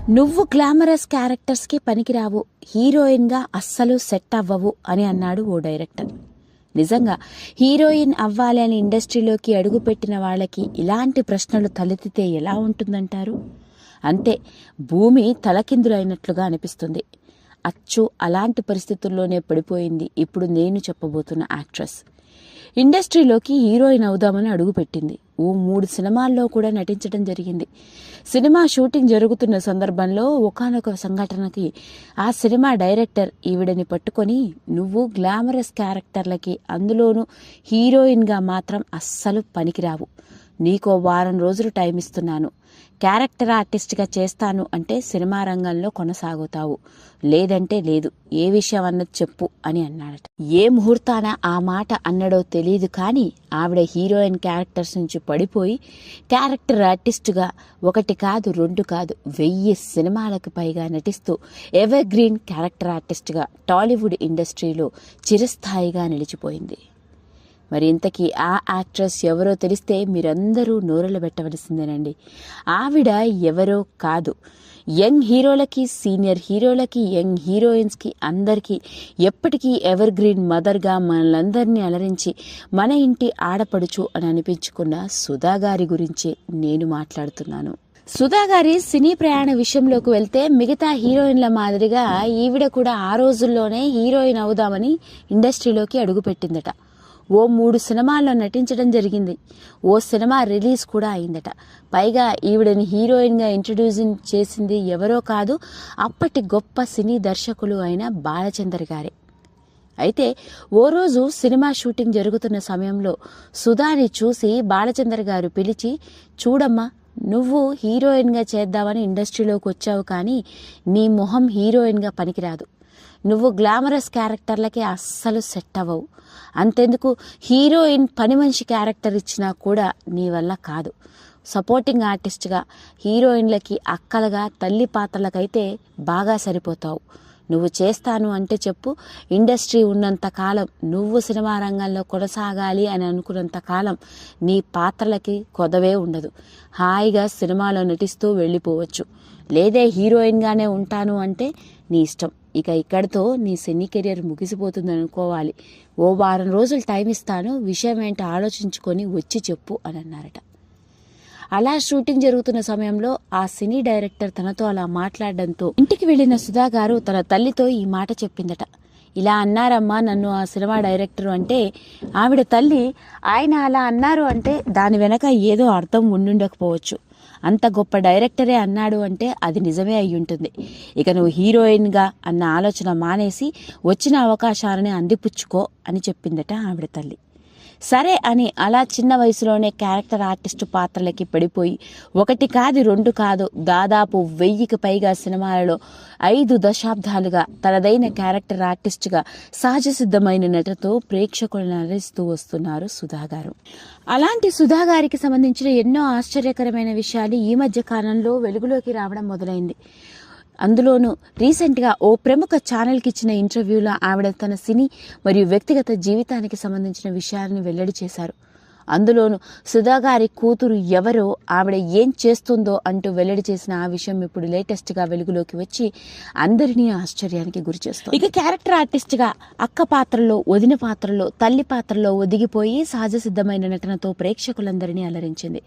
నువ్వు గ్లామరస్ క్యారెక్టర్స్కి పనికిరావు, హీరోయిన్గా అస్సలు సెట్ అవ్వవు అని అన్నాడు ఓ డైరెక్టర్. నిజంగా హీరోయిన్ అవ్వాలి అని ఇండస్ట్రీలోకి అడుగుపెట్టిన వాళ్ళకి ఇలాంటి ప్రశ్నలు తలెత్తితే ఎలా ఉంటుందంటారు? అంతే, భూమి తలకిందులైనట్లుగా అనిపిస్తుంది. అచ్చు అలాంటి పరిస్థితుల్లోనే పడిపోయింది ఇప్పుడు నేను చెప్పబోతున్న యాక్ట్రెస్. ఇండస్ట్రీలోకి హీరోయిన్ అవుదామని అడుగుపెట్టింది. ఓ 3 సినిమాల్లో కూడా నటించడం జరిగింది. సినిమా షూటింగ్ జరుగుతున్న సందర్భంలో ఒకానొక సంఘటనకి ఆ సినిమా డైరెక్టర్ ఈవిడని పట్టుకొని, నువ్వు గ్లామరస్ క్యారెక్టర్లకి, అందులోనూ హీరోయిన్గా మాత్రం అస్సలు పనికిరావు, నీకో వారం రోజులు టైం ఇస్తున్నాను, క్యారెక్టర్ ఆర్టిస్ట్గా చేస్తాను అంటే సినిమా రంగంలో కొనసాగుతావు, లేదంటే లేదు, ఏ విషయం అన్నది చెప్పు అని అన్నాడట. ఏ ముహూర్తాన ఆ మాట అన్నడో తెలియదు కానీ ఆవిడ హీరోయిన్ క్యారెక్టర్స్ నుంచి పడిపోయి క్యారెక్టర్ ఆర్టిస్టుగా 1 కాదు 2 కాదు 1000 సినిమాలకు పైగా నటిస్తూ ఎవర్ గ్రీన్ క్యారెక్టర్ ఆర్టిస్ట్గా టాలీవుడ్ ఇండస్ట్రీలో చిరస్థాయిగా నిలిచిపోయింది. మరి ఇంతకీ ఆ యాక్ట్రెస్ ఎవరో తెలిస్తే మీరందరూ నోరెలు పెట్టవలసిందేనండి. ఆవిడ ఎవరో కాదు, యంగ్ హీరోలకి, సీనియర్ హీరోలకి, యంగ్ హీరోయిన్స్కి అందరికీ ఎప్పటికీ ఎవర్ గ్రీన్ మదర్గా మనలందరినీ అలరించి మన ఇంటి ఆడపడుచు అని అనిపించుకున్న సుధా గారి గురించే నేను మాట్లాడుతున్నాను. సుధా గారి సినీ ప్రయాణ విషయంలోకి వెళ్తే మిగతా హీరోయిన్ల మాదిరిగా ఈవిడ కూడా ఆ రోజుల్లోనే హీరోయిన్ అవుదామని ఇండస్ట్రీలోకి అడుగుపెట్టిందట. ఓ 3 సినిమాల్లో నటించడం జరిగింది. ఓ సినిమా రిలీజ్ కూడా అయిందట. పైగా ఈవిడని హీరోయిన్గా ఇంట్రడ్యూసింగ్ చేసింది ఎవరో కాదు, అప్పటి గొప్ప సినీ దర్శకులు అయిన బాలచందర్ గారే. అయితే ఓ రోజు సినిమా షూటింగ్ జరుగుతున్న సమయంలో సుధాని చూసి బాలచందర్ గారు పిలిచి, చూడమ్మా, నువ్వు హీరోయిన్గా చేద్దామని ఇండస్ట్రీలోకి వచ్చావు కానీ నీ మొహం హీరోయిన్గా పనికిరాదు, నువ్వు గ్లామరస్ క్యారెక్టర్లకి అస్సలు సెట్ అవ్వవు, అంతెందుకు హీరోయిన్ పని మనిషి క్యారెక్టర్ ఇచ్చినా కూడా నీ వల్ల కాదు, సపోర్టింగ్ ఆర్టిస్ట్గా హీరోయిన్లకి అక్కలుగా తల్లి పాత్రలకైతే బాగా సరిపోతావు, నువ్వు చేస్తాను అంటే చెప్పు, ఇండస్ట్రీ ఉన్నంత కాలం, నువ్వు సినిమా రంగంలో కొనసాగాలి అని అనుకున్నంత కాలం నీ పాత్రలకి కొదవే ఉండదు, హాయిగా సినిమాలో నటిస్తూ వెళ్ళిపోవచ్చు, లేదే హీరోయిన్గానే ఉంటాను అంటే నీ ఇష్టం, ఇక ఇక్కడితో నీ సినీ కెరియర్ ముగిసిపోతుంది అనుకోవాలి, ఓ వారం రోజులు టైం ఇస్తాను, విషయం ఏంటో ఆలోచించుకొని వచ్చి చెప్పు అని అన్నారట. అలా షూటింగ్ జరుగుతున్న సమయంలో ఆ సినీ డైరెక్టర్ తనతో అలా మాట్లాడడంతో ఇంటికి వెళ్లిన సుధా గారు తన తల్లితో ఈ మాట చెప్పిందట. ఇలా అన్నారమ్మా నన్ను ఆ సినిమా డైరెక్టర్ అంటే ఆవిడ తల్లి, ఆయన అలా అన్నారు అంటే దాని వెనక ఏదో అర్థం ఉండుండకపోవచ్చు, అంత గొప్ప డైరెక్టరే అన్నాడు అంటే అది నిజమే అయ్యుంటుంది, ఇక నువ్వు హీరోయిన్గా అన్న ఆలోచన మానేసి వచ్చిన అవకాశాలని అందిపుచ్చుకో అని చెప్పిందట ఆవిడ తల్లి. సరే అని అలా చిన్న వయసులోనే క్యారెక్టర్ ఆర్టిస్టు పాత్రలకి పడిపోయి 1 కాదు 2 కాదు దాదాపు 1000కి పైగా సినిమాలలో 5 దశాబ్దాలుగా తనదైన క్యారెక్టర్ ఆర్టిస్టుగా సహజ సిద్ధమైన నటనతో ప్రేక్షకులను అలరిస్తూ వస్తున్నారు సుధా గారు. అలాంటి సుధా గారికి సంబంధించిన ఎన్నో ఆశ్చర్యకరమైన విషయాలు ఈ మధ్య కాలంలో వెలుగులోకి రావడం మొదలైంది. అందులోనూ రీసెంట్గా ఓ ప్రముఖ ఛానల్కి ఇచ్చిన ఇంటర్వ్యూలో ఆవిడ తన సినీ మరియు వ్యక్తిగత జీవితానికి సంబంధించిన విషయాలను వెల్లడి చేశారు. అందులోనూ సుధా గారి కూతురు ఎవరో, ఆవిడ ఏం చేస్తుందో అంటూ వెల్లడి చేసిన ఆ విషయం ఇప్పుడు లేటెస్ట్గా వెలుగులోకి వచ్చి అందరినీ ఆశ్చర్యానికి గురిచేస్తుంది. ఇక క్యారెక్టర్ ఆర్టిస్ట్గా అక్క పాత్రలో, వదిన పాత్రలో, తల్లి పాత్రలో ఒదిగిపోయి సహజ సిద్ధమైన నటనతో ప్రేక్షకులందరినీ అలరించింది.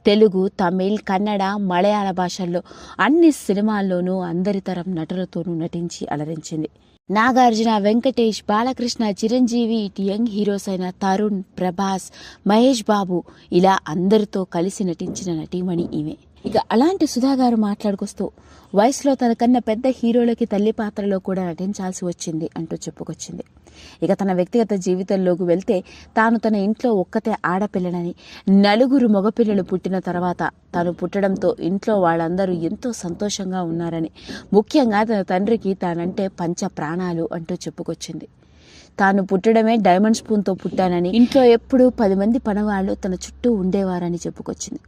తెలుగు, తమిళ్, కన్నడ, మలయాళ భాషల్లో అన్ని సినిమాల్లోనూ అందరి తరం నటులతోనూ నటించి అలరించింది. నాగార్జున, వెంకటేష్, బాలకృష్ణ, చిరంజీవి, ఇటు యంగ్ హీరోస్ అయిన తరుణ్, ప్రభాస్, మహేష్ బాబు ఇలా అందరితో కలిసి నటించిన నటీమణి ఈమె. ఇక అలాంటి సుధా గారు మాట్లాడుకొస్తూ వయసులో తనకన్నా పెద్ద హీరోలకి తల్లి పాత్రలో కూడా నటించాల్సి వచ్చింది అంటూ చెప్పుకొచ్చింది. ఇక తన వ్యక్తిగత జీవితంలోకి వెళ్తే తాను తన ఇంట్లో ఒక్కతే ఆడపిల్లనని, 4 మగపిల్లలు పుట్టిన తర్వాత తాను పుట్టడంతో ఇంట్లో వాళ్ళందరూ ఎంతో సంతోషంగా ఉన్నారని, ముఖ్యంగా తన తండ్రికి తానంటే పంచ ప్రాణాలు అంటూ చెప్పుకొచ్చింది. తాను పుట్టడమే డైమండ్ స్పూన్తో పుట్టానని, ఇంట్లో ఎప్పుడూ 10 మంది పనవాళ్లు తన చుట్టూ ఉండేవారని చెప్పుకొచ్చింది.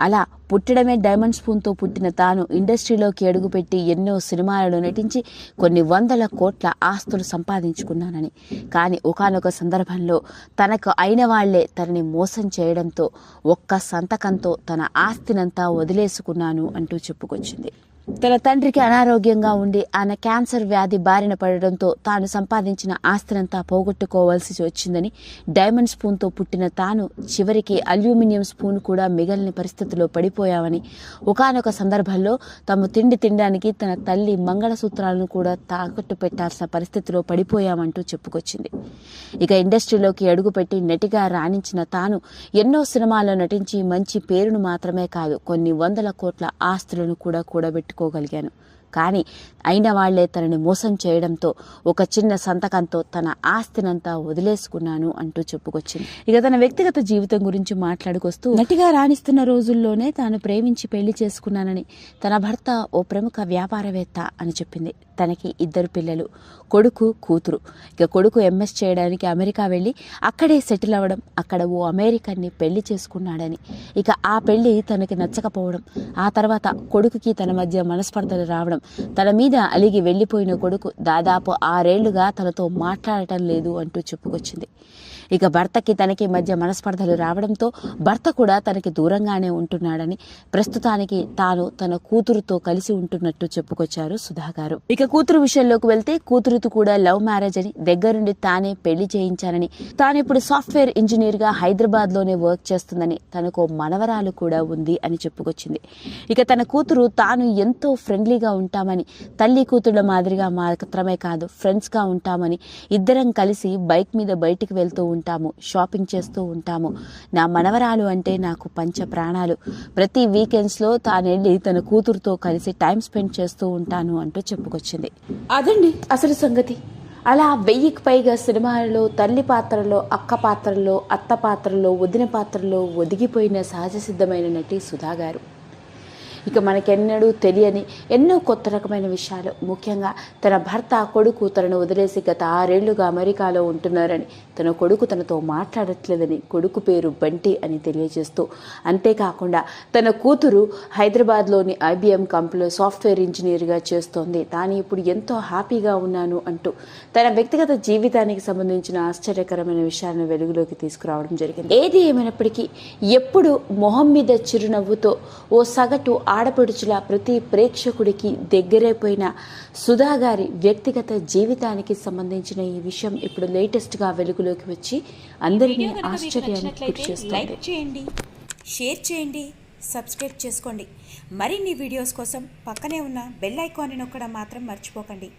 అలా పుట్టడమే డైమండ్ స్పూన్తో పుట్టిన తాను ఇండస్ట్రీలోకి అడుగుపెట్టి ఎన్నో సినిమాలలో నటించి కొన్ని 100 కోట్ల ఆస్తులు సంపాదించుకున్నానని, కానీ ఒకానొక సందర్భంలో తనకు అయిన వాళ్లే తనని మోసం చేయడంతో ఒక్క సంతకంతో తన ఆస్తినంతా వదిలేసుకున్నాను అంటూ చెప్పుకొచ్చింది. తన తండ్రికి అనారోగ్యంగా ఉండి ఆయన క్యాన్సర్ వ్యాధి బారిన పడడంతో తాను సంపాదించిన ఆస్తినంతా పోగొట్టుకోవాల్సి వచ్చిందని, డైమండ్ స్పూన్తో పుట్టిన తాను చివరికి అల్యూమినియం స్పూన్ కూడా మిగలని పరిస్థితిలో పడిపోయామని, ఒకానొక సందర్భంలో తాము తిండి తినడానికి తన తల్లి మంగళసూత్రాలను కూడా తాకట్టు పెట్టాల్సిన పరిస్థితిలో పడిపోయామంటూ చెప్పుకొచ్చింది. ఇక ఇండస్ట్రీలోకి అడుగుపెట్టి నటిగా రాణించిన తాను ఎన్నో సినిమాల్లో నటించి మంచి పేరును మాత్రమే కాదు కొన్ని వందల కోట్ల ఆస్తులను కూడా కూడబెట్టుకోగలిగాను. కానీ అయిన వాళ్లే తనని మోసం చేయడంతో ఒక చిన్న సంతకంతో తన ఆస్తినంతా వదిలేసుకున్నాను అంటూ చెప్పుకొచ్చింది. ఇక తన వ్యక్తిగత జీవితం గురించి మాట్లాడుకొస్తూ, నటిగా రాణిస్తున్న రోజుల్లోనే తాను ప్రేమించి పెళ్లి చేసుకున్నానని, తన భర్త ఓ ప్రముఖ వ్యాపారవేత్త అని చెప్పింది. తనకి 2 పిల్లలు, కొడుకు కూతురు. ఇక కొడుకు ఎంఎస్ చేయడానికి అమెరికా వెళ్ళి అక్కడే సెటిల్ అవ్వడం, అక్కడ ఓ అమెరికన్ని పెళ్లి చేసుకున్నాడని, ఇక ఆ పెళ్లి తనకి నచ్చకపోవడం, ఆ తర్వాత కొడుకుకి తన మధ్య మనస్పర్ధలు రావడం, తన మీద అలిగి వెళ్లిపోయిన కొడుకు దాదాపు 6 ఏళ్లుగా తనతో మాట్లాడటం లేదు అంటూ చెప్పుకొచ్చింది. ఇక భర్తకి తనకి మధ్య మనస్పర్ధలు రావడంతో భర్త కూడా తనకి దూరంగానే ఉంటున్నాడని, ప్రస్తుతానికి తాను తన కూతురుతో కలిసి ఉంటున్నట్టు చెప్పుకొచ్చారు సుధా గారు. ఇక కూతురు విషయంలోకి వెళ్తే, కూతురుతో కూడా లవ్ మ్యారేజ్ అని, దగ్గరుండి తానే పెళ్లి చేయించానని, తాను ఇప్పుడు సాఫ్ట్వేర్ ఇంజనీర్ గా హైదరాబాద్ లోనే వర్క్ చేస్తుందని, తనకు మనవరాలు కూడా ఉంది అని చెప్పుకొచ్చింది. ఇక తన కూతురు తాను ఎంతో ఫ్రెండ్లీగా ఉంటామని, తల్లి కూతుళ్ల మాదిరిగా మాత్రమే కాదు ఫ్రెండ్స్ గా ఉంటామని, ఇద్దరం కలిసి బైక్ మీద బయటికి వెళ్తూ ఉంటాము, షాపింగ్ చేస్తూ ఉంటాము, నా మనవరాలు అంటే నాకు పంచ ప్రాణాలు, ప్రతి వీకెండ్స్ లో తానెళ్ళి తన కూతురుతో కలిసి టైం స్పెండ్ చేస్తూ ఉంటాను అంటూ చెప్పుకొచ్చింది. అదండి అసలు సంగతి. అలా 1000కి పైగా సినిమాలలో తల్లి పాత్రలో, అక్క పాత్రలో, అత్త పాత్రలో, వదిన పాత్రలో ఒదిగిపోయిన సహజ సిద్ధమైన నటి సుధా గారు. ఇక మనకెన్నడూ తెలియని ఎన్నో కొత్త రకమైన విషయాలు, ముఖ్యంగా తన భర్త కొడుకు తనను వదిలేసి గత 6 ఏళ్లుగా అమెరికాలో ఉంటున్నారని, తన కొడుకు తనతో మాట్లాడట్లేదని, కొడుకు పేరు బంటి అని తెలియజేస్తూ, అంతేకాకుండా తన కూతురు హైదరాబాద్లోని IBM కంపెనీలో సాఫ్ట్వేర్ ఇంజనీర్గా చేస్తోంది, తాను ఇప్పుడు ఎంతో హ్యాపీగా ఉన్నాను అంటూ తన వ్యక్తిగత జీవితానికి సంబంధించిన ఆశ్చర్యకరమైన విషయాలను వెలుగులోకి తీసుకురావడం జరిగింది. ఏది ఏమైనప్పటికీ ఎప్పుడు మొహం మీద చిరునవ్వుతో ఓ సగటు ఆడపడుచుల ప్రతి ప్రేక్షకుడికి దగ్గరైపోయిన సుధా గారి వ్యక్తిగత జీవితానికి సంబంధించిన ఈ విషయం ఇప్పుడు లేటెస్ట్గా వెలుగులోకి వచ్చి అందరినీ ఆశ్చర్యానికి గురిచేస్తుంది. లైక్ చేయండి, షేర్ చేయండి, సబ్స్క్రైబ్ చేసుకోండి. మరిన్ని వీడియోస్ కోసం పక్కనే ఉన్న బెల్ ఐకాన్ని నొక్కడం మాత్రం మర్చిపోకండి.